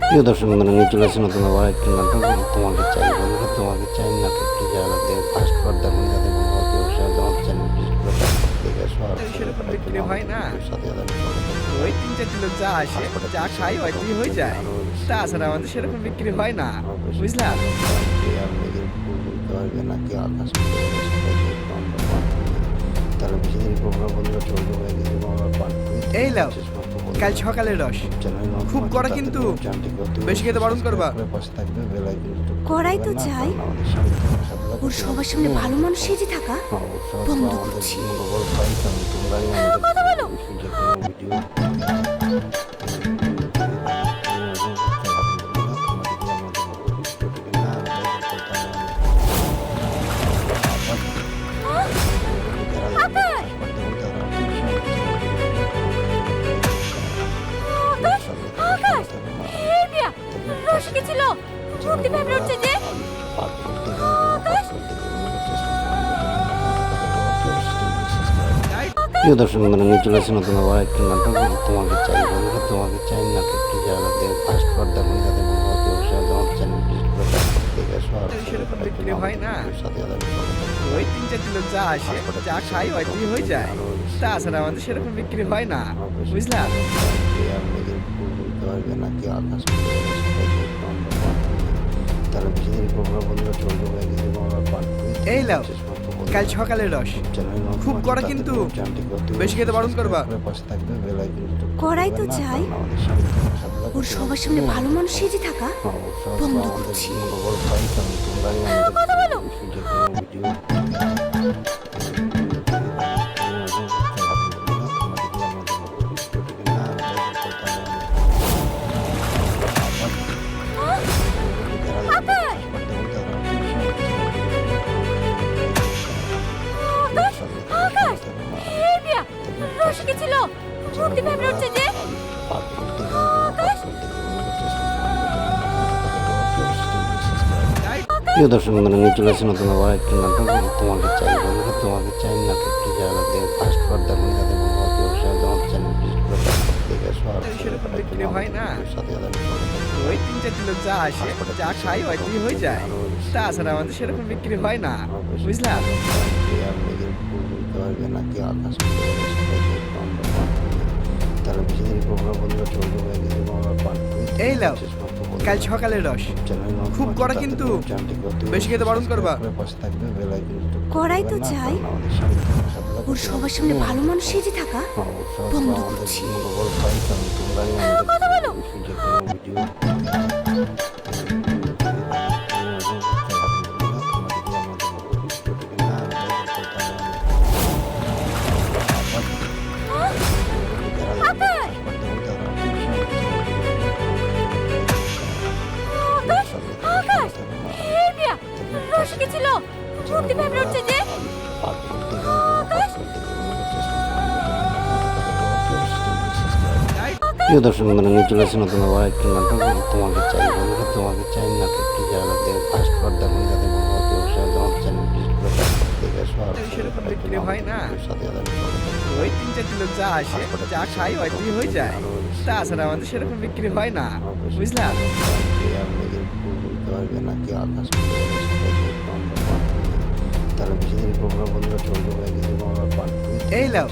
প্রিয় দর্শক বন্ধুরা, নিয়ে চলে আসছে নতুন আবার একটি নাটক তোমাকে চাই। বন্ধুরা, তোমাকে চাই নাটকটি যারা ফার্স্ট পার্ট দেখুন, যাদের মনোমতি উৎসাহ দেওয়ার চ্যানেল দেখে আসো। আর সেরকম বিক্রি হয় না। সাথে ওই ৩-৪টি লোক যা আসে যা খাই ওইটাই হয়ে যায়। তাছাড়া আমাদের সেরকম বিক্রি হয় না, বুঝলা? পারবে নাকি আকাশ তাহলে বেশি দেরি করবো না বন্ধুরা, চলবে হয়ে গেছে আমরা পার্ট এই লাও কাল সকালের রস খুব কড়া, কিন্তু বেশি খেতে বারণ করবা। পাশে থাকবে বেল আইকন কড়াই তো চাই, ওর সবার সামনে ভালো মানুষ সেজে থাকা বন্ধ করছি। কথা বলো। আকাশ, এই মিয়া, রশিকে ছিল মুক্তি ভেবে উঠছে যে। আকাশ, প্রিয় দর্শক বন্ধুরা, নিয়ে চলে আসছে নতুন আবার একটি নাটক তোমাকে চাই। বন্ধুরা, তোমাকে চাই নাটকটি যারা ফার্স্ট পার্ট দেখুন, যাদের মনোমতি উৎসাহ দেওয়ার চ্যানেল দেখে আসো। আর সেরকম বিক্রি হয় না। সাথে ওই ৩-৪টি লোক যা আসে যা খাই ওইটাই হয়ে যায়। তাছাড়া আমাদের সেরকম বিক্রি হয় না, বুঝলা? পারবে নাকি আকাশ তাহলে বেশি দেরি করবো না বন্ধুরা, চলবে হয়ে গেছে আমরা পার্ট এই লাও কাল সকালের রস খুব কড়া, কিন্তু বেশি খেতে বারণ করবা। পাশে থাকবে বেল আইকন কড়াই তো চাই, ওর সবার সামনে ভালো মানুষ সেজে থাকা বন্ধ করছি। কথা বলো। আকাশ, আকাশ, এই মিয়া, রশিকে ছিল মুক্তি ভেবে উঠছে যে। আকাশ, প্রিয় দর্শক বন্ধুরা, নিয়ে চলে আসছে নতুন আবার একটি নাটক তোমাকে চাই। বন্ধুরা, তোমাকে চাই নাটকটি যারা ফার্স্ট পার্ট দেখুন, যাদের মনোমতি উৎসাহ দেওয়ার চ্যানেল দেখে আসো। আর সেরকম বিক্রি হয় না। সাথে ওই ৩-৪টি লোক যা আসে যা খাই ওইটাই হয়ে যায়। তাছাড়া আমাদের সেরকম বিক্রি হয় না, বুঝলা? পারবে নাকি আকাশ তাহলে বেশি দেরি করবো না বন্ধুরা, চলবে হয়ে গেছে আমরা পার্ট এই লাও কাল সকালের রস খুব কড়া, কিন্তু বেশি খেতে বারণ করবা। পাশে থাকবে বেল আইকন কড়াই তো চাই, ওর সবার সামনে ভালো মানুষ সেজে থাকা বন্ধ করছি। কথা বলো। আকাশ, আকাশ, আকাশ, এই মিয়া, রশিকে ছিল মুক্তি ভেবে উঠছে যে। আকাশ, প্রিয় দর্শক বন্ধুরা, নিয়ে চলে আসছে নতুন আবার একটি নাটক তোমাকে চাই। বন্ধুরা, তোমাকে চাই নাটকটি যারা ফার্স্ট পার্ট দেখুন, যাদের মনোমতি উৎসাহ দেওয়ার চ্যানেল দেখে আসো। আর সেরকম বিক্রি হয় না। সাথে ওই ৩-৪টি লোক যা আসে যা খাই ওইটাই হয়ে যায়। তাছাড়া আমাদের সেরকম বিক্রি হয় না, বুঝলা? পারবে নাকি আকাশ তাহলে বেশি দেরি করবো না বন্ধুরা, চলবে হয়ে গেছে আমরা পার্ট এই লাও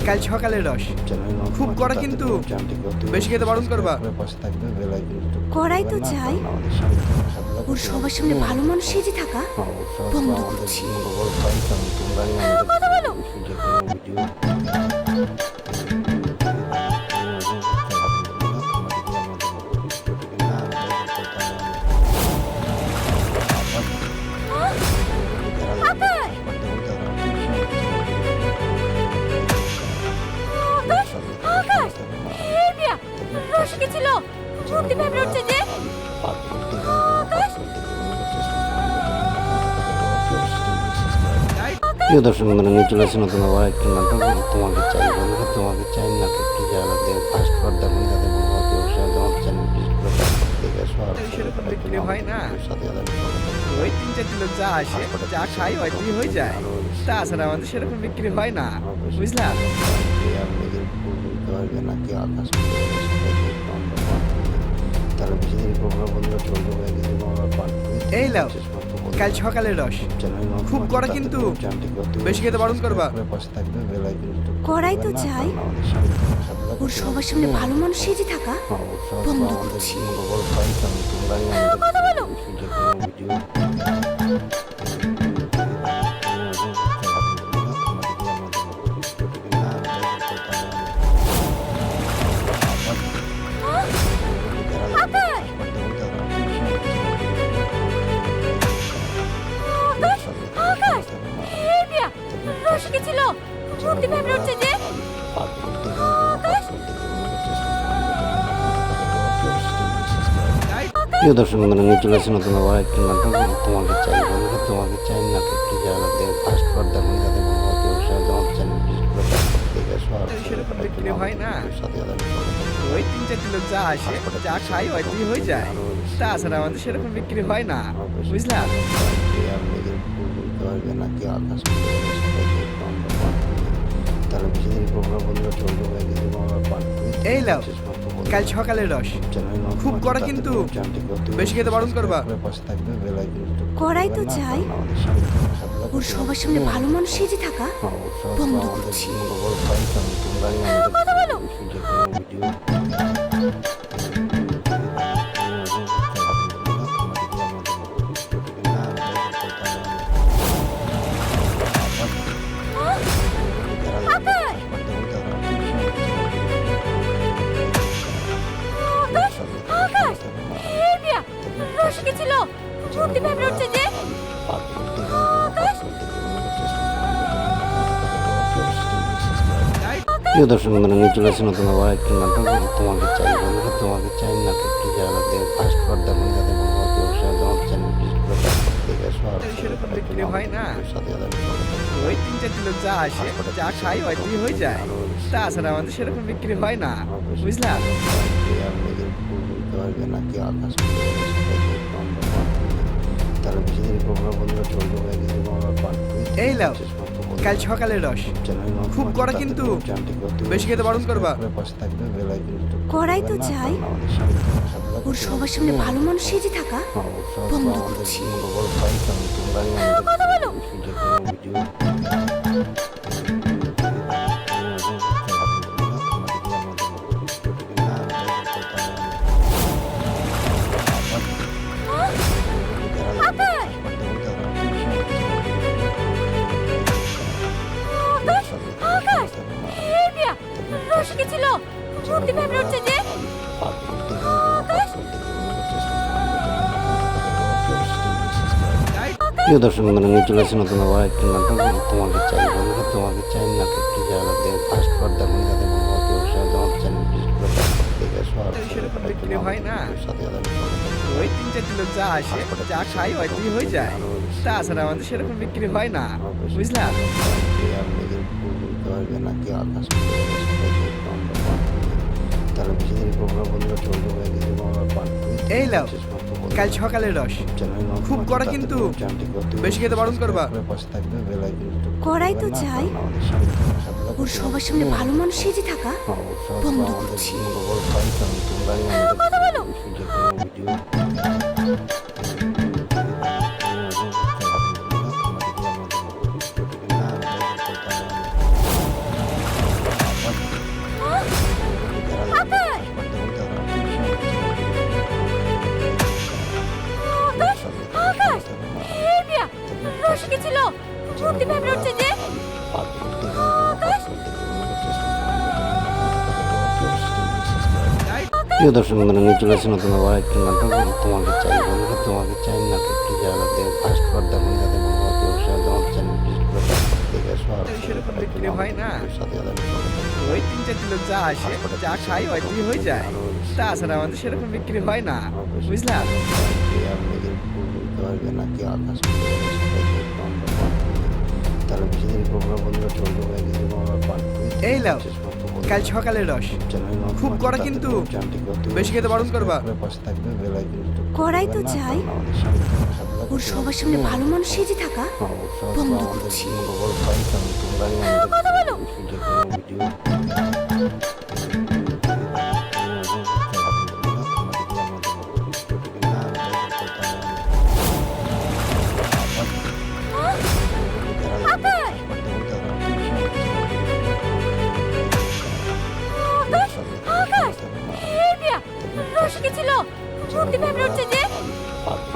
কাল সকালের রস খুব কড়া, কিন্তু বেশি খেতে বারণ করবা। পাশে থাকবে বেল আইকন কড়াই তো চাই, ওর সবার সামনে ভালো মানুষ সেজে থাকা বন্ধ করছি। কথা বলো। আকাশ, আকাশ, আকাশ, এই মিয়া, রশিকে ছিল মুক্তি ভেবে উঠছে যে। আকাশ, প্রিয় দর্শক বন্ধুরা, নিয়ে চলে আসছে নতুন আবার একটি নাটক তোমাকে চাই। বন্ধুরা, তোমাকে চাই নাটকটি যারা ফার্স্ট পার্ট দেখুন, যাদের মনোমতি উৎসাহ দেওয়ার চ্যানেল দেখে আসো। আর সেরকম বিক্রি হয় না। সাথে ওই ৩-৪টি লোক যা আসে যা খাই ওইটাই হয়ে যায়। তাছাড়া আমাদের সেরকম বিক্রি হয় না, বুঝলা? পারবে নাকি আকাশ তাহলে বেশি দেরি করবো না বন্ধুরা, চলবে হয়ে গেছে আমরা পার্ট এই লাও কাল সকালের রস খুব কড়া কিন্তু বেশি খেতে বারণ করবা। পাশে থাকবে বেল আইকন করাই তো চাই ওর সবার সামনে ভালো মানুষ সেজে থাকা বন্ধ করছি। কথা বলো। আকাশ এই মিয়া রশিকে ছিল মুক্তি ভেবে উঠছে যে প্রিয় দর্শক বন্ধুরা, নিয়ে চলে আসছে নতুন আবার একটি নাটক তোমাকে চাই বন্ধুরা, তোমাকে চাই নাটকটি যারা দেখে ফার্স্ট পার্ট দেখুন যাদের মনোমত উৎসাহ দেওয়ার চ্যানেল ভিজিট করে দেখে সেরকম বিক্রি হয় না। ওই 3-4 লোক যা আসে যা খাই ওইটাই হয়ে যায়, তাছাড়া আমাদের সেরকম বিক্রি হয় না, বুঝলা? নাকি আকাশ তাহলে বেশি দেরি করবো না বন্ধুরা, চলবে হয়ে গেছে আমরা পার্ট এই লাও কাল সকালের রস খুব কড়া কিন্তু বেশি খেতে বারণ করবা। পাশে থাকবে বেল আইকন করাই তো চাই ওর সবার সামনে ভালো মানুষ সেজে থাকা বন্ধ করছি। কথা বলো। আকাশ এই মিয়া রশিকে ছিল মুক্তি ভেবে উঠছে যে আকাশ। প্রিয় দর্শক বন্ধুরা, নিয়ে চলে আসছে নতুন আবার একটি নাটক তোমাকে চাই বন্ধুরা, তোমাকে চাই নাটকটি যারা দেখে ফার্স্ট পার্ট দেখুন যাদের মনোমত উৎসাহ দেওয়ার চ্যানেল ভিজিট করে দেখে সেরকম বিক্রি হয় না। ওই 3-4 লোক যা আসে যা খাই ওইটাই হয়ে যায়, তাছাড়া আমাদের সেরকম বিক্রি হয় না, বুঝলা? নাকি আকাশ তাহলে বেশি দেরি করবো না বন্ধুরা, চলবে হয়ে গেছে আমরা পার্ট এই লাও কাল সকালের রস খুব কড়া কিন্তু বেশি খেতে বারণ করবা। পাশে থাকবে বেল আইকন করাই তো চাই ওর সবার সামনে ভালো মানুষ সেজে থাকা বন্ধ করছি। কথা বলো। আকাশ এই মিয়া রশিকে ছিল মুক্তি ভেবে উঠছে যে আকাশ। প্রিয় দর্শক বন্ধুরা, নিয়ে চলে আসছে নতুন আবার একটি নাটক তোমাকে চাই বন্ধুরা, তোমাকে চাই নাটকটি যারা দেখে ফার্স্ট পার্ট দেখুন যাদের মনোমত উৎসাহ দেওয়ার চ্যানেল ভিজিট করে দেখে সেরকম বিক্রি হয় না। ওই 3-4 লোক যা আসে যা খাই ওইটাই হয়ে যায়, তাছাড়া আমাদের সেরকম বিক্রি হয় না, বুঝলা? নাকি আকাশ তাহলে বেশি দেরি করবো না বন্ধুরা, চলবে হয়ে গেছে আমরা পার্ট এই লাও কাল সকালের রস খুব কড়া কিন্তু বেশি খেতে বারণ করবা। পাশে থাকবে বেল আইকন করাই তো চাই ওর সবার সামনে ভালো মানুষ সেজে থাকা বন্ধ করছি। কথা বলো। আকাশ এই মিয়া রশিকে ছিল মুক্তি ভেবে উঠছে যে আকাশ। প্রিয় দর্শক বন্ধুরা, নিয়ে চলে আসছে নতুন আবার একটি নাটক তোমাকে চাই বন্ধুরা, তোমাকে চাই নাটকটি যারা দেখে ফার্স্ট পার্ট দেখুন যাদের মনোমত উৎসাহ দেওয়ার চ্যানেল ভিজিট করে দেখে সেরকম বিক্রি হয় না। ওই 3-4 লোক যা আসে যা খাই ওইটাই হয়ে যায়, তাছাড়া আমাদের সেরকম বিক্রি হয় না, বুঝলা? নাকি আকাশ তাহলে বেশি দেরি করবো না বন্ধুরা, চলবে হয়ে গেছে আমরা পার্ট এই লাও কাল সকালের রস খুব কড়া কিন্তু বেশি খেতে বারণ করবা। পাশে থাকবে বেল আইকন করাই তো চাই ওর সবার সামনে ভালো মানুষ সেজে থাকা বন্ধ করছি। কথা বলো। মুক্তি ভেবে উঠছে যে পারবে